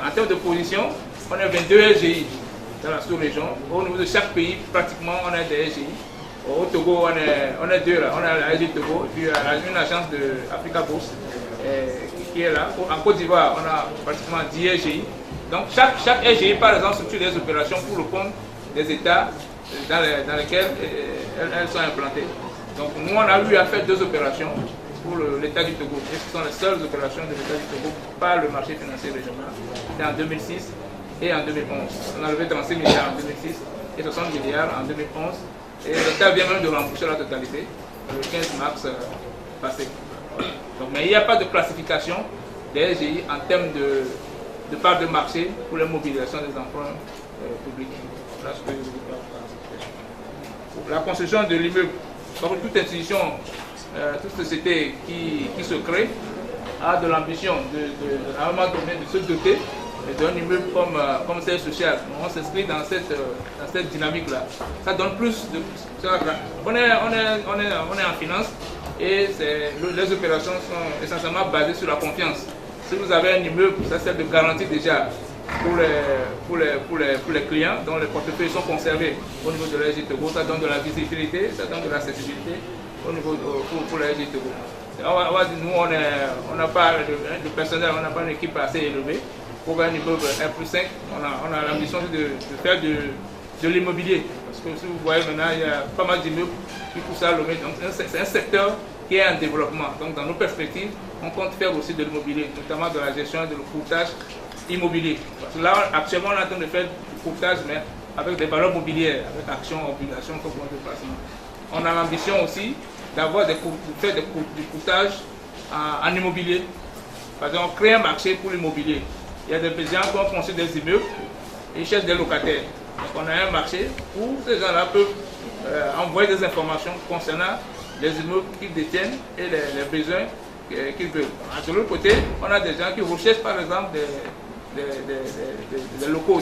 En termes de position, on a 22 SGI dans la sous-région. Au niveau de chaque pays, pratiquement, on a des SGI. Au Togo, on a deux là. On a la SGI Togo et puis une agence de Africa Bourse qui est là. En Côte d'Ivoire, on a pratiquement 10 SGI. Donc chaque SGI, par exemple, structure des opérations pour le compte des États dans lesquels elles sont implantées. Donc nous, on a eu à faire 2 opérations pour l'État du Togo. Et ce sont les seules opérations de l'État du Togo par le marché financier régional. C'était en 2006 et en 2011. On a levé 36 milliards en 2006 et 60 milliards en 2011. Et l'État vient même de rembourser la totalité le 15 mars passé. Donc, mais il n'y a pas de classification des SGI en termes de part de marché pour la mobilisation des emprunts publics. Voilà ce que je vous parle. La construction de l'immeuble, comme toute institution, toute société qui se crée, a de l'ambition à un moment donné de se doter d'un immeuble comme siège social. On s'inscrit dans cette dynamique-là. Ça donne plus de... On est en finance et les opérations sont essentiellement basées sur la confiance. Si vous avez un immeuble, ça sert de garantie déjà pour les clients dont les portefeuilles sont conservés au niveau de l'AG Togo. Ça donne de la visibilité, ça donne de l'accessibilité au niveau pour l'AG Togo. Nous, on n'a pas de personnel, on n'a pas une équipe assez élevée. Pour un immeuble 1+5, on a l'ambition de faire de l'immobilier. Parce que si vous voyez maintenant, il y a pas mal d'immeubles qui poussent à lever. Donc c'est un secteur qui est en développement. Donc dans nos perspectives, on compte faire aussi de l'immobilier, notamment de la gestion et de le courtage immobilier. Parce que là, actuellement, on est en train de faire du courtage, mais avec des valeurs mobilières, avec actions, obligations, comme de placement. On a l'ambition aussi d'avoir de faire du courtage en immobilier. Par exemple, on crée un marché pour l'immobilier. Il y a des gens qui ont construit des immeubles et ils cherchent des locataires. Donc on a un marché où ces gens-là peuvent envoyer des informations concernant les immeubles qu'ils détiennent et les besoins qu'ils veulent. De l'autre côté, on a des gens qui recherchent par exemple des locaux en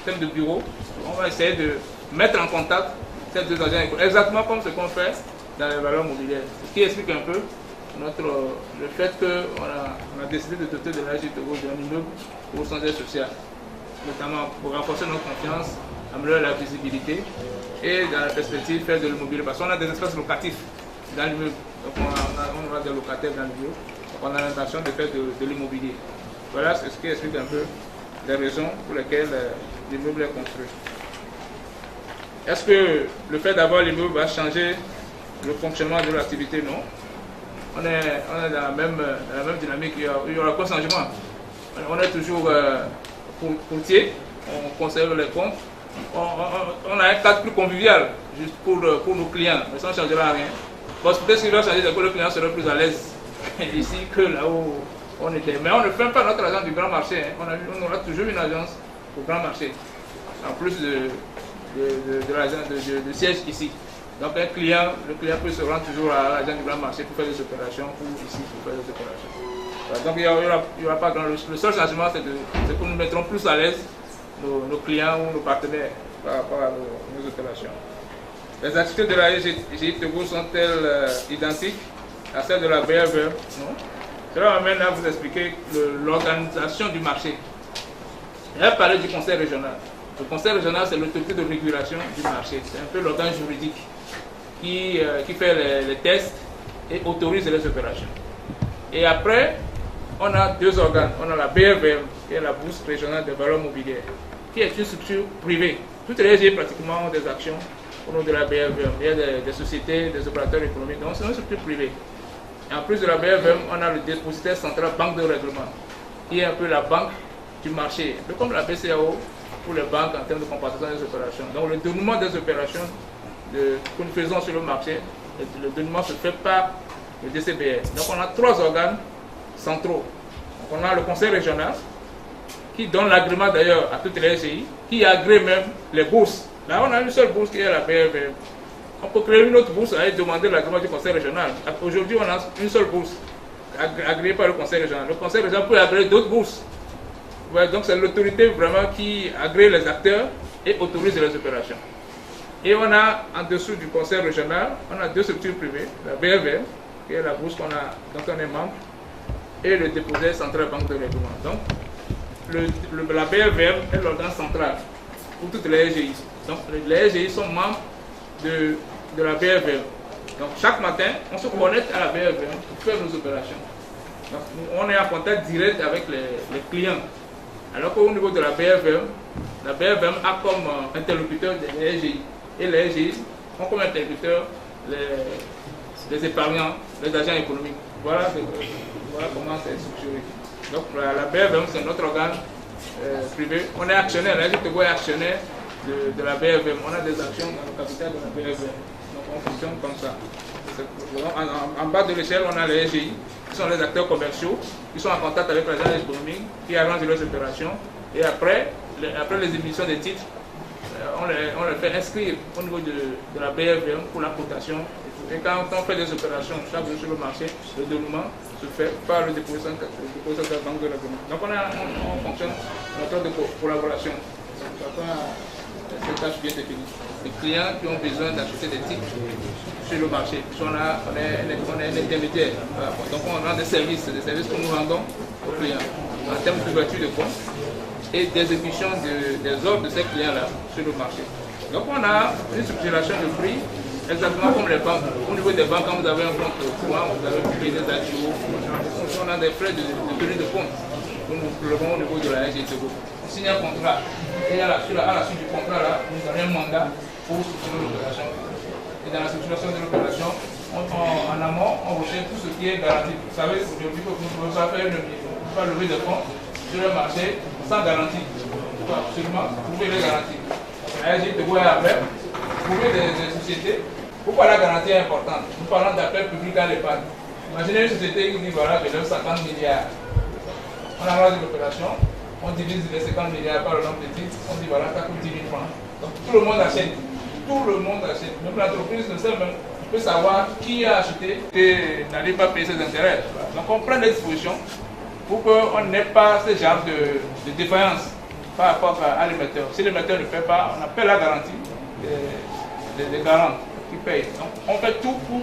termes de bureaux. On va essayer de mettre en contact ces deux agents, exactement comme ce qu'on fait dans les valeurs mobilières. Ce qui explique un peu le fait qu'on a décidé de doter de l'AG Togo d'un immeuble au centre social, notamment pour renforcer notre confiance, améliorer la visibilité et dans la perspective faire de l'immobilier. Parce qu'on a des espaces locatifs dans l'immeuble, donc on a des locataires dans l'immeuble, donc on a l'intention de faire de l'immobilier. Voilà ce qui explique un peu les raisons pour lesquelles l'immeuble est construit. Est-ce que le fait d'avoir l'immeuble va changer le fonctionnement de l'activité? Non. On est dans la même dynamique, il y aura pas de changement. On est toujours courtier, on conserve les comptes. On a un cadre plus convivial juste pour nos clients, mais ça ne changera rien. Parce que peut-être ce qui va changer, c'est que le client sera plus à l'aise ici que là où on était. Mais on ne fait pas notre agence du grand marché. Hein. On aura toujours une agence au grand marché, en plus de l'agence de siège ici. Donc le client peut se rendre toujours à l'agent du grand marché pour faire des opérations ou ici pour faire des opérations. Voilà, donc il n'y aura pas grand... Le seul changement, c'est que nous mettrons plus à l'aise nos clients ou nos partenaires par rapport à nos opérations. Les activités de la SGI Togo sont-elles identiques à celles de la BRVM? Non. Cela m'amène à vous expliquer l'organisation du marché. Je vais parler du conseil régional. Le conseil régional, c'est l'autorité de régulation du marché. C'est un peu l'organe juridique qui fait les tests et autorise les opérations. Et après, on a 2 organes. On a la BRVM, qui est la Bourse régionale des valeurs mobilières, qui est une structure privée. Toutes les SGI pratiquement ont des actions au nom de la BRVM. Il y a des sociétés, des opérateurs économiques. Donc c'est une structure privée. Et en plus de la BRVM, on a le dépositaire central Banque de règlement, qui est un peu la banque du marché, un peu comme la BCAO pour les banques en termes de compensation des opérations. Donc le dénouement des opérations que nous faisons sur le marché, le dénouement se fait par le DCBR. Donc on a 3 organes centraux. Donc on a le conseil régional, qui donne l'agrément d'ailleurs à toutes les SGI, qui agrée même les bourses. Là on a une seule bourse qui est la BRVM. On peut créer une autre bourse et demander l'agrément du conseil régional. Aujourd'hui on a une seule bourse agréée par le conseil régional. Le conseil régional peut agréer d'autres bourses. Ouais, donc c'est l'autorité vraiment qui agrée les acteurs et autorise les opérations. Et on a en dessous du conseil régional, on a 2 structures privées, la BRVM, qui est la bourse dont on est membre, et le dépositaire central Banque de règlement. Donc la BRVM est l'organe central pour toutes les SGI. Donc les SGI sont membres de la BRVM. Donc chaque matin, on se connecte à la BRVM pour faire nos opérations. Donc, on est en contact direct avec les clients. Alors qu'au niveau de la BRVM a comme interlocuteur les SGI. Et les SGI ont comme interlocuteur les épargnants, les agents économiques. Voilà comment c'est structuré. Donc la BRVM, c'est notre organe privé. On est actionnaire, la Togo est actionnaire de la BRVM. On a des actions dans le capital de la BRVM. Donc on fonctionne comme ça. En bas de l'échelle, on a les SGI, qui sont les acteurs commerciaux, qui sont en contact avec les agents économiques, qui arrangent leurs opérations. Et après les émissions des titres, on les fait inscrire au niveau de la BRVM pour la cotation. Et quand on fait des opérations chaque jour sur le marché, le déroulement se fait par le dépositaire de la Banque de l'Économie. Donc on fonctionne en mode de collaboration. Chacun a ses tâches bien définies. Les clients qui ont besoin d'acheter des titres sur le marché, on est un intermédiaire. Donc on rend des services que nous rendons aux clients en termes d'ouverture de compte et d'exécution des ordres de ces clients-là sur le marché. Donc on a une structuration de prix exactement comme les banques. Au niveau des banques, quand vous avez un compte courant, vous avez payé des actions, on a des frais de tenue de compte. Donc nous prélevons au niveau de la SG Togo. On signe un contrat et à la suite du contrat, là, nous donnons un mandat pour structurer l'opération. Et dans la structuration de l'opération, en amont, on recherche tout ce qui est garanti. Vous savez, aujourd'hui, vous ne pouvez pas faire pas lever de fonds sur le marché sans garantie. Il faut absolument trouver les garanties. La SG Togo est avec. Trouver des sociétés. Pourquoi la garantie est importante? Nous parlons d'appel public à l'épargne. Imaginez une société qui dit voilà, je lève 50 milliards. On avance l'opération, on divise les 50 milliards par le nombre de titres, on dit voilà, ça coûte 10 000 francs. Donc tout le monde achète. Tout le monde achète. Même l'entreprise ne sait même peut savoir qui a acheté et n'allait pas payer ses intérêts. Donc on prend des dispositions pour qu'on n'ait pas ce genre de défaillance par rapport à l'émetteur. Si l'émetteur ne paie pas, on appelle la garantie des garants qui payent. Donc, on fait tout pour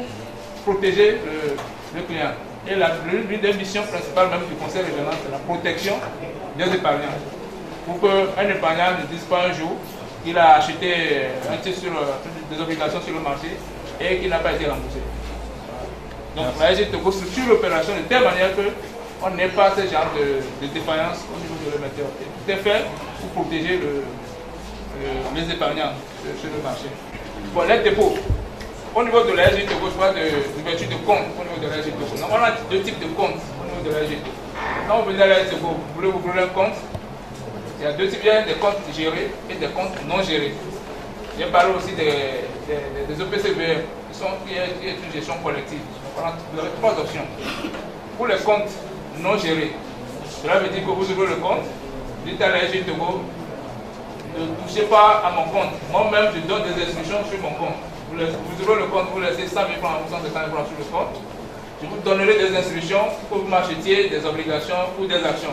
protéger le client. Et l'une des missions principales même du conseil régional, c'est la protection des épargnants. Pour qu'un épargnant ne dise pas un jour qu'il a acheté un titre sur des obligations sur le marché et qu'il n'a pas été remboursé. Donc la SG Togo structure l'opération de telle manière qu'on n'ait pas ce genre de défaillance au niveau de l'émetteur. Tout est fait pour protéger les épargnants sur le marché. Bon, les dépôts. Au niveau de la SG Togo, je parle d'ouverture de compte au niveau de la SG Togo. Donc, on a deux types de comptes au niveau de la SG Togo. Quand vous venez à la SG Togo, vous voulez ouvrir un compte, il y a deux types, il y a des comptes gérés et des comptes non gérés. J'ai parlé aussi des OPCVM, qui est une gestion collective. Donc, vous avez trois options. Pour les comptes non gérés, cela veut dire que vous ouvrez le compte, dites à la SG Togo, ne touchez pas à mon compte. Moi-même, je donne des instructions sur mon compte. Vous ouvrez le compte, vous laissez 100 000 francs ou 150 000 francs sur le compte. Je vous donnerai des instructions pour que vous m'achetiez des obligations ou des actions.